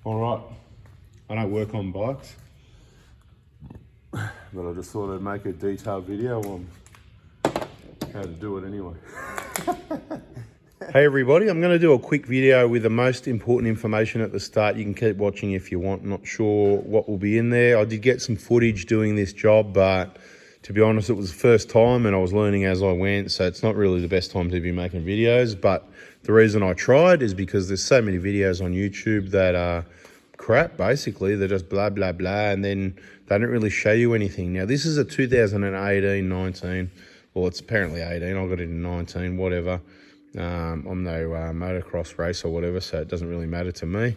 All right, I don't work on bikes, but I just thought I'd make a detailed video on how to do it anyway. Hey everybody, I'm going to do a quick video with the most important information at the start. You can keep watching if you want. Not sure what will be in there. I did get some footage doing this job, but to be honest, it was the first time and I was learning as I went, so it's not really the best time to be making videos. But the reason I tried is because there's so many videos on YouTube that are crap, basically. They're just blah, blah, blah, and then they don't really show you anything. Now, this is a 2018, 19. Well, it's apparently 18. I got it in 19, whatever. I'm no motocross race or whatever, so it doesn't really matter to me.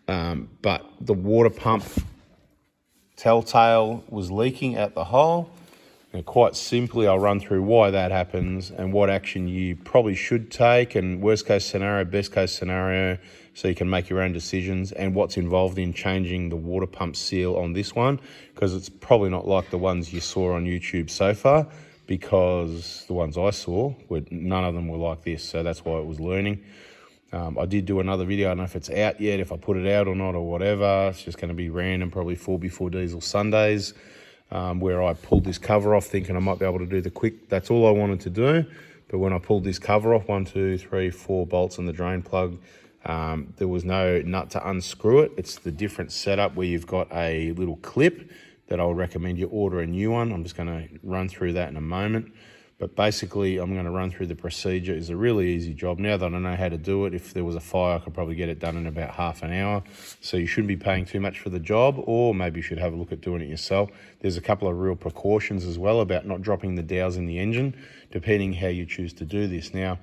But the water pump telltale was leaking at the hole. And quite simply, I'll run through why that happens and what action you probably should take, and worst case scenario, best case scenario, so you can make your own decisions, and what's involved in changing the water pump seal on this one, because it's probably not like the ones you saw on YouTube so far, because the ones I saw, none of them were like this, so that's why it was learning. I did do another video, I don't know if it's out yet, if I put it out or not or whatever. It's just going to be random, probably 4x4 diesel Sundays, where I pulled this cover off thinking I might be able to do the quick. That's all I wanted to do. But when I pulled this cover off, 1, 2, 3, 4 bolts in the drain plug, there was no nut to unscrew it. It's the different setup where you've got a little clip that I would recommend you order a new one. I'm just going to run through that in a moment. But basically, I'm going to run through the procedure. It's a really easy job. Now that I know how to do it, if there was a fire, I could probably get it done in about half an hour. So you shouldn't be paying too much for the job, or maybe you should have a look at doing it yourself. There's a couple of real precautions as well about not dropping the dowels in the engine, depending how you choose to do this. Now,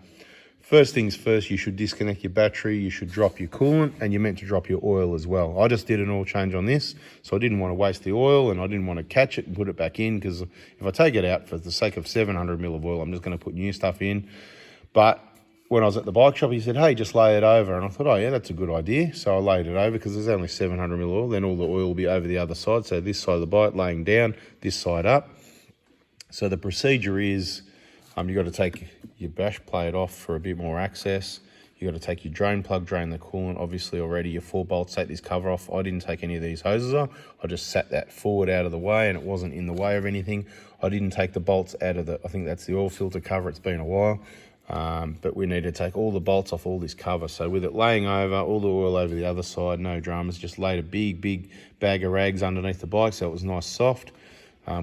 first things first, you should disconnect your battery, you should drop your coolant, and you're meant to drop your oil as well. I just did an oil change on this, so I didn't want to waste the oil, and I didn't want to catch it and put it back in, because if I take it out for the sake of 700 ml of oil, I'm just going to put new stuff in. But when I was at the bike shop, he said, hey, just lay it over. And I thought, oh yeah, that's a good idea. So I laid it over, because there's only 700 ml oil, then all the oil will be over the other side. So this side of the bike laying down, this side up. So the procedure is, you've got to take your bash plate off for a bit more access. You've got to take your drain plug, drain the coolant. Obviously already your 4 bolts, take this cover off. I didn't take any of these hoses off. I just sat that forward out of the way, and it wasn't in the way of anything. I didn't take the bolts out of I think that's the oil filter cover. It's been a while. But we need to take all the bolts off all this cover. So with it laying over, all the oil over the other side, no dramas, just laid a big bag of rags underneath the bike so it was nice soft.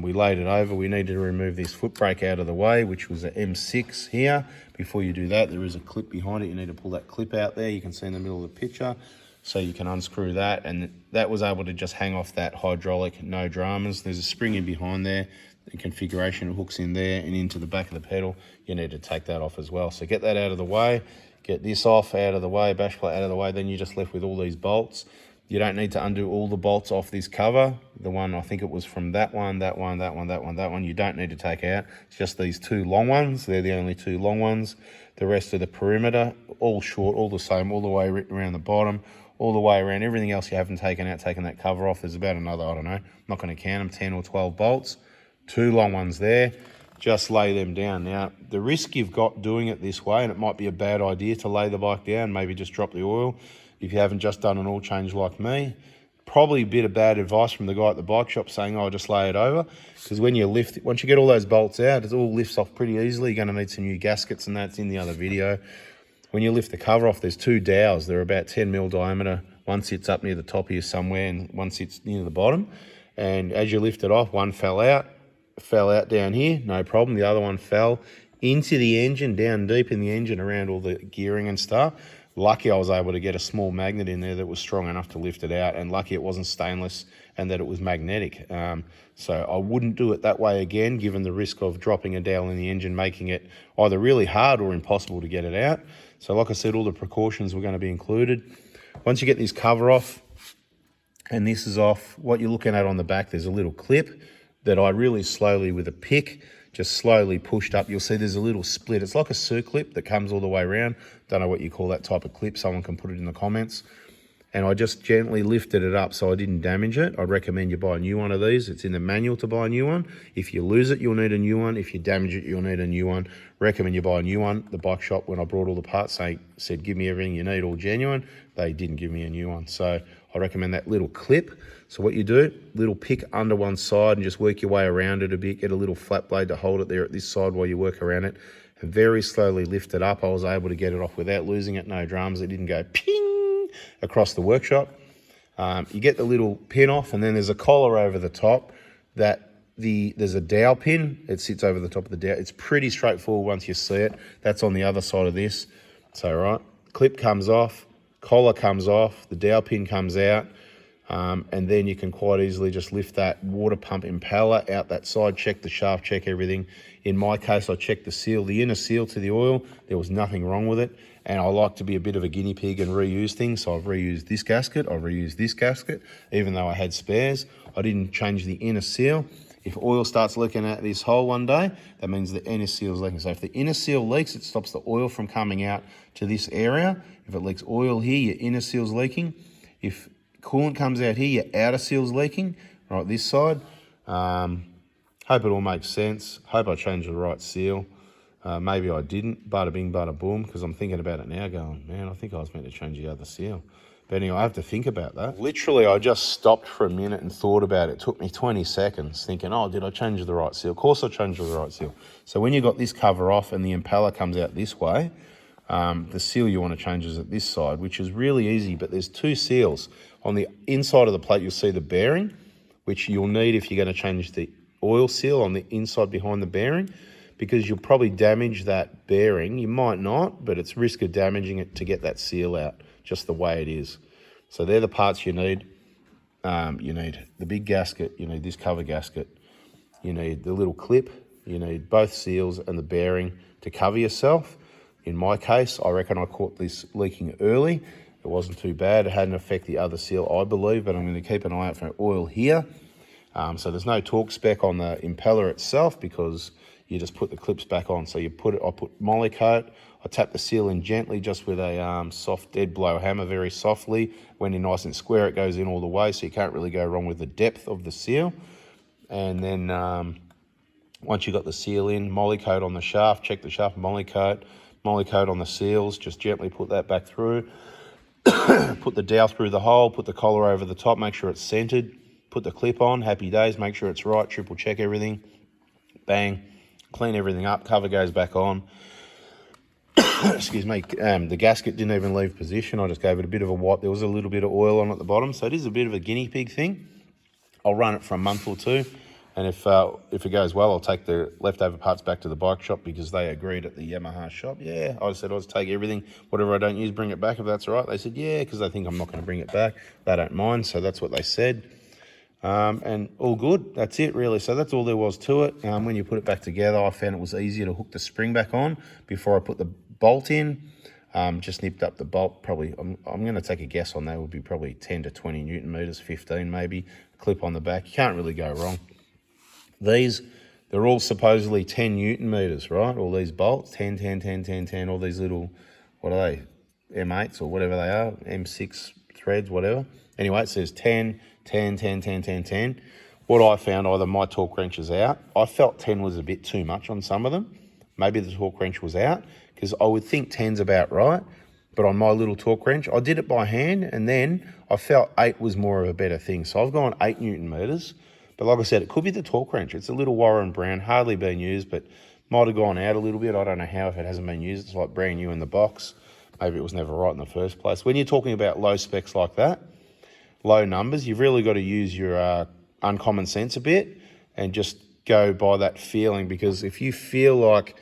We laid it over. We needed to remove this foot brake out of the way, which was an M6 here. Before you do that, there is a clip behind it. You need to pull that clip out there. You can see in the middle of the picture. So you can unscrew that, and that was able to just hang off that hydraulic, no dramas. There's a spring in behind there. The configuration hooks in there and into the back of the pedal. You need to take that off as well. So get that out of the way. Get this off out of the way, bash plate out of the way. Then you're just left with all these bolts. You don't need to undo all the bolts off this cover. The one, I think it was from that one, that one, that one, that one, that one, you don't need to take out. It's just these 2 long ones. They're the only 2 long ones. The rest of the perimeter, all short, all the same, all the way around the bottom, all the way around. Everything else you haven't taken out, taken that cover off. There's about another, I don't know, I'm not going to count them, 10 or 12 bolts. 2 long ones there. Just lay them down. Now, the risk you've got doing it this way, and it might be a bad idea to lay the bike down, maybe just drop the oil, if you haven't just done an oil change like me. Probably a bit of bad advice from the guy at the bike shop saying, oh, just lay it over. Because when you lift it, once you get all those bolts out, it all lifts off pretty easily. You're going to need some new gaskets, and that's in the other video. When you lift the cover off, there's 2 dowels. They're about 10 mil diameter. One sits up near the top here somewhere, and one sits near the bottom. And as you lift it off, one fell out down here, no problem. The other one fell into the engine, down deep in the engine, around all the gearing and stuff. Lucky I was able to get a small magnet in there that was strong enough to lift it out, and lucky it wasn't stainless and that it was magnetic. So I wouldn't do it that way again, given the risk of dropping a dowel in the engine, making it either really hard or impossible to get it out. So like I said, all the precautions were going to be included. Once you get this cover off and this is off, what you're looking at on the back, there's a little clip that I really slowly, with a pick, just slowly pushed up. You'll see there's a little split. It's like a circlip that comes all the way around. Don't know what you call that type of clip. Someone can put it in the comments. and I just gently lifted it up so I didn't damage it. I'd recommend you buy a new one of these. It's in the manual to buy a new one. If you lose it, you'll need a new one. If you damage it, you'll need a new one. Recommend you buy a new one. The bike shop, when I brought all the parts, said, give me everything you need, all genuine. They didn't give me a new one. So I recommend that little clip. So what you do, little pick under one side and just work your way around it a bit. Get a little flat blade to hold it there at this side while you work around it. And very slowly lift it up. I was able to get it off without losing it, no drums. It didn't go ping across the workshop. You get the little pin off, and then there's a collar over the top that there's a dowel pin. It sits over the top of the dowel. It's pretty straightforward once you see it. That's on the other side of this. So, right, clip comes off, collar comes off, the dowel pin comes out, and then you can quite easily just lift that water pump impeller out that side, check the shaft, check everything. In my case, I checked the seal, the inner seal to the oil. There was nothing wrong with it. And I like to be a bit of a guinea pig and reuse things. So I've reused this gasket, I've reused this gasket, even though I had spares. I didn't change the inner seal. If oil starts leaking out this hole one day, that means the inner seal is leaking. So if the inner seal leaks, it stops the oil from coming out to this area. If it leaks oil here, your inner seal's leaking. If coolant comes out here, your outer seal's leaking, right this side. Hope it all makes sense. Hope I changed the right seal. Maybe I didn't. Bada bing, bada boom, because I'm thinking about it now going, man, I think I was meant to change the other seal. But anyway, I have to think about that. Literally, I just stopped for a minute and thought about it. It took me 20 seconds thinking, oh, did I change the right seal? Of course I changed the right seal. So when you got this cover off and the impeller comes out this way, the seal you want to change is at this side, which is really easy, but there's two seals. On the inside of the plate, you'll see the bearing, which you'll need if you're going to change the oil seal on the inside behind the bearing, because you'll probably damage that bearing. You might not, but it's risk of damaging it to get that seal out, just the way it is. So they're the parts you need. You need the big gasket, you need this cover gasket, you need the little clip, you need both seals and the bearing to cover yourself. In my case, I reckon I caught this leaking early. It wasn't too bad. It hadn't affected the other seal, I believe, but I'm going to keep an eye out for oil here. So there's no torque spec on the impeller itself because you just put the clips back on. So I put Molycote. I tap the seal in gently just with a soft dead blow hammer, very softly. When you're nice and square, it goes in all the way, so you can't really go wrong with the depth of the seal. And then once you've got the seal in, Molycote on the shaft, check the shaft, Molycote on the seals, just gently put that back through. Put the dowel through the hole, put the collar over the top, make sure it's centered. Put the clip on, happy days, make sure it's right, triple check everything. Bang, clean everything up, cover goes back on. Excuse me, the gasket didn't even leave position. I just gave it a bit of a wipe. There was a little bit of oil on at the bottom, so it is a bit of a guinea pig thing. I'll run it for a month or two, and if it goes well, I'll take the leftover parts back to the bike shop because they agreed at the Yamaha shop. Yeah, I said I'll just take everything, whatever I don't use, bring it back if that's all right. They said, yeah, because they think I'm not going to bring it back. They don't mind, so that's what they said. And all good, that's it really. So that's all there was to it. When you put it back together, I found it was easier to hook the spring back on before I put the bolt in. Just nipped up the bolt, probably, I'm going to take a guess on that, would be probably 10 to 20 Newton meters, 15 maybe, clip on the back. You can't really go wrong. These, they're all supposedly 10 Newton meters, right? All these bolts, 10, 10, 10, 10, 10, all these little, what are they, M8s or whatever they are, M6 threads, whatever. Anyway, it says 10, 10, 10, 10, 10, 10. What I found, either my torque wrench is out. I felt 10 was a bit too much on some of them. Maybe the torque wrench was out, because I would think 10's about right. But on my little torque wrench, I did it by hand, and then I felt 8 was more of a better thing. So I've gone 8 Newton meters. But like I said, it could be the torque wrench. It's a little Warren Brown, hardly been used, but might have gone out a little bit. I don't know how if it hasn't been used. It's like brand new in the box. Maybe it was never right in the first place. When you're talking about low specs like that, low numbers, you've really got to use your uncommon sense a bit and just go by that feeling, because if you feel like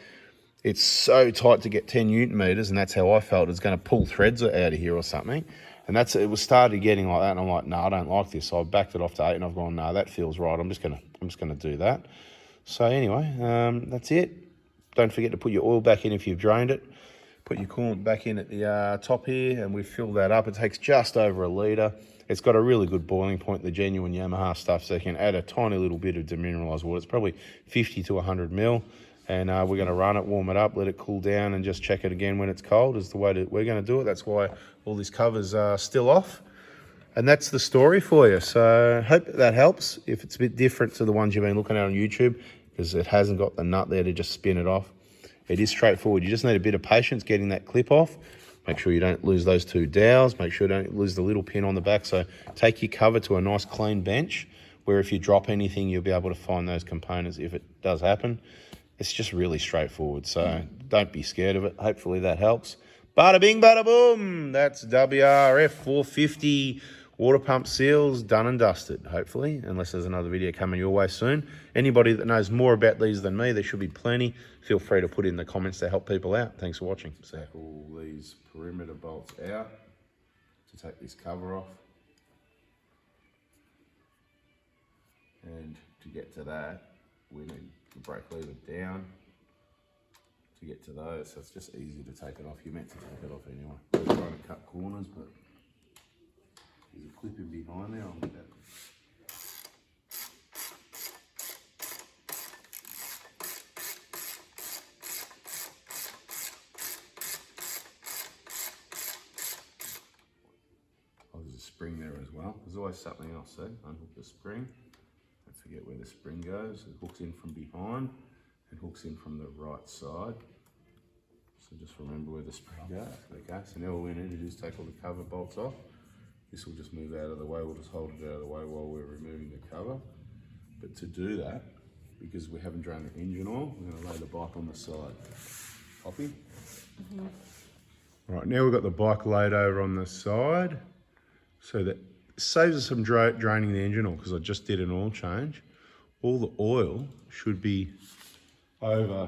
it's so tight to get 10 Newton meters, and that's how I felt, it's going to pull threads out of here or something, and it was started getting like that, and I'm like, no, I don't like this. So I backed it off to 8, and I've gone, no, that feels right. I'm just gonna do that. So anyway, that's it. Don't forget to put your oil back in if you've drained it. Put your coolant back in at the top here, and we fill that up. It takes just over a litre. It's got a really good boiling point, the genuine Yamaha stuff, so you can add a tiny little bit of demineralised water. It's probably 50 to 100 mil, and we're going to run it, warm it up, let it cool down, and just check it again when it's cold is the way we're going to do it. That's why all these covers are still off. And that's the story for you. So hope that helps. If it's a bit different to the ones you've been looking at on YouTube, because it hasn't got the nut there to just spin it off. It is straightforward. You just need a bit of patience getting that clip off. Make sure you don't lose those two dowels. Make sure you don't lose the little pin on the back. So take your cover to a nice clean bench where if you drop anything, you'll be able to find those components if it does happen. It's just really straightforward. So don't be scared of it. Hopefully that helps. Bada bing, bada boom. That's WRF450 water pump seals done and dusted, hopefully, unless there's another video coming your way soon. Anybody that knows more about these than me, there should be plenty. Feel free to put in the comments to help people out. Thanks for watching. Take all these perimeter bolts out to take this cover off. And to get to that, we need the brake lever down to get to those. So it's just easy to take it off. You're meant to take it off anyway. We're trying to cut corners, but there's a clip in behind there. I'll get that. Oh, there's a spring there as well. There's always something else there. Unhook the spring. Don't forget where the spring goes. It hooks in from behind and hooks in from the right side. So just remember where the spring goes. Okay, so now all we need to do is take all the cover bolts off. This will just move out of the way. We'll just hold it out of the way while we're removing the cover. But to do that, because we haven't drained the engine oil, we're going to lay the bike on the side. Copy? Mm-hmm. Right, now we've got the bike laid over on the side. So that saves us some draining the engine oil, because I just did an oil change. All the oil should be over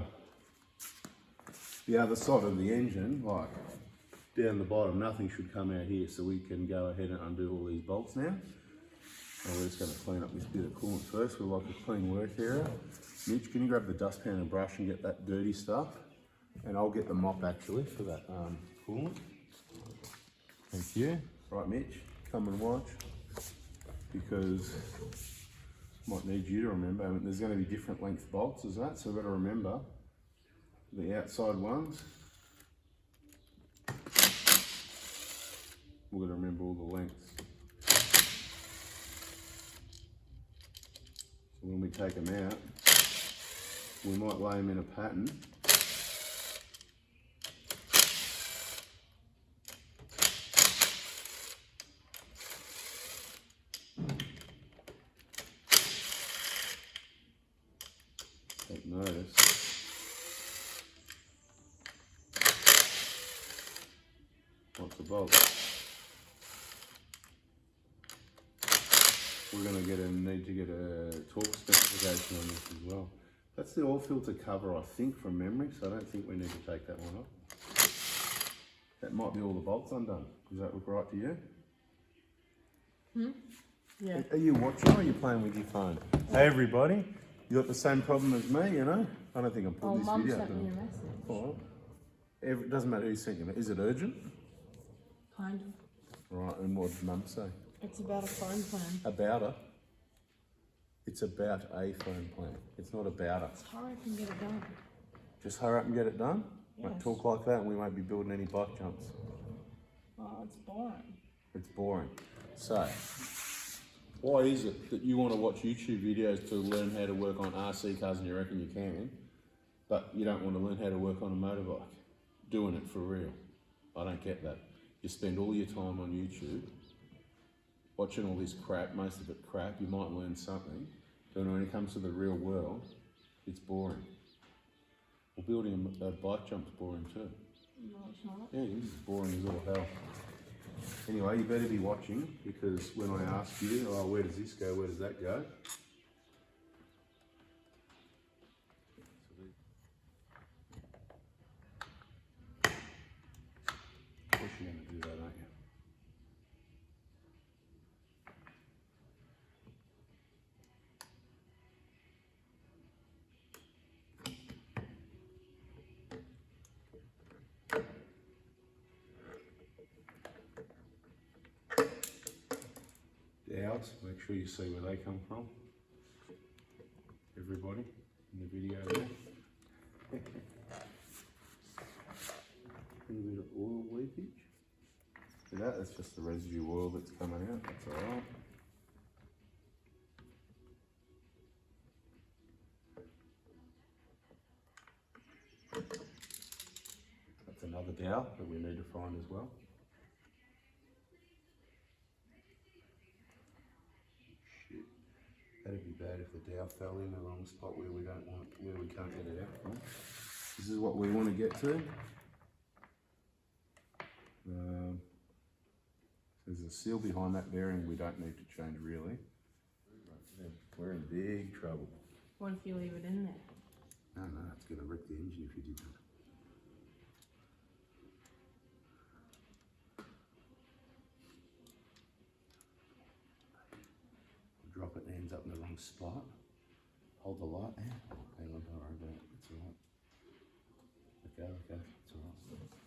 the other side of the engine, like down the bottom. Nothing should come out here, so we can go ahead and undo all these bolts now. And we're just going to clean up this bit of coolant first. We like a clean work area. Mitch, can you grab the dustpan and brush and get that dirty stuff? And I'll get the mop actually for that coolant. Thank you. Right, Mitch, come and watch, because might need you to remember. There's going to be different length bolts as that, so we've got to remember the outside ones. We've got to remember all the lengths. So when we take them out, we might lay them in a pattern. Take notice. Lots of bolts. We're going to need to get a torque specification on this as well. That's the oil filter cover, I think, from memory, so I don't think we need to take that one off. That might be all the bolts undone. Does that look right to you? Hmm? Yeah. Are you watching or are you playing with your phone? Hey everybody, you got the same problem as me, you know? I don't think I'm putting this video up. Mum sent me a message. Oh, it doesn't matter who sent you. Is it urgent? Kind of. Right, and what did Mum say? It's about a phone plan. About her? It's about a phone plan. It's not about her. Let's hurry up and get it done. Just hurry up and get it done? Yes. Don't talk like that and we won't be building any bike jumps. Oh, it's boring. It's boring. So, why is it that you want to watch YouTube videos to learn how to work on RC cars and you reckon you can, but you don't want to learn how to work on a motorbike? Doing it for real. I don't get that. You spend all your time on YouTube watching all this crap, most of it crap. You might learn something, but when it comes to the real world, it's boring. Well, building a bike jump's boring too. No, it's not. Yeah, this is boring as all hell. Anyway, you better be watching, because when I ask you, oh, where does this go, where does that go? Of course you're going to do that, aren't you? Dowels, make sure you see where they come from. Everybody in the video there. A little bit of oil leakage. See that? That's just the residue oil that's coming out. That's all right. That's another dowel that we need to find as well. Shit. That'd be bad if the dowel fell in the wrong spot where we don't want, where we can't get it out from. This is what we want to get to. There's a seal behind that bearing we don't need to change really. We're in big trouble. What if you leave it in there? No, it's going to wreck the engine if you did that. Drop it and it ends up in the wrong spot. Hold the light there. Hang on, don't worry about it. It's alright. Okay, it's alright.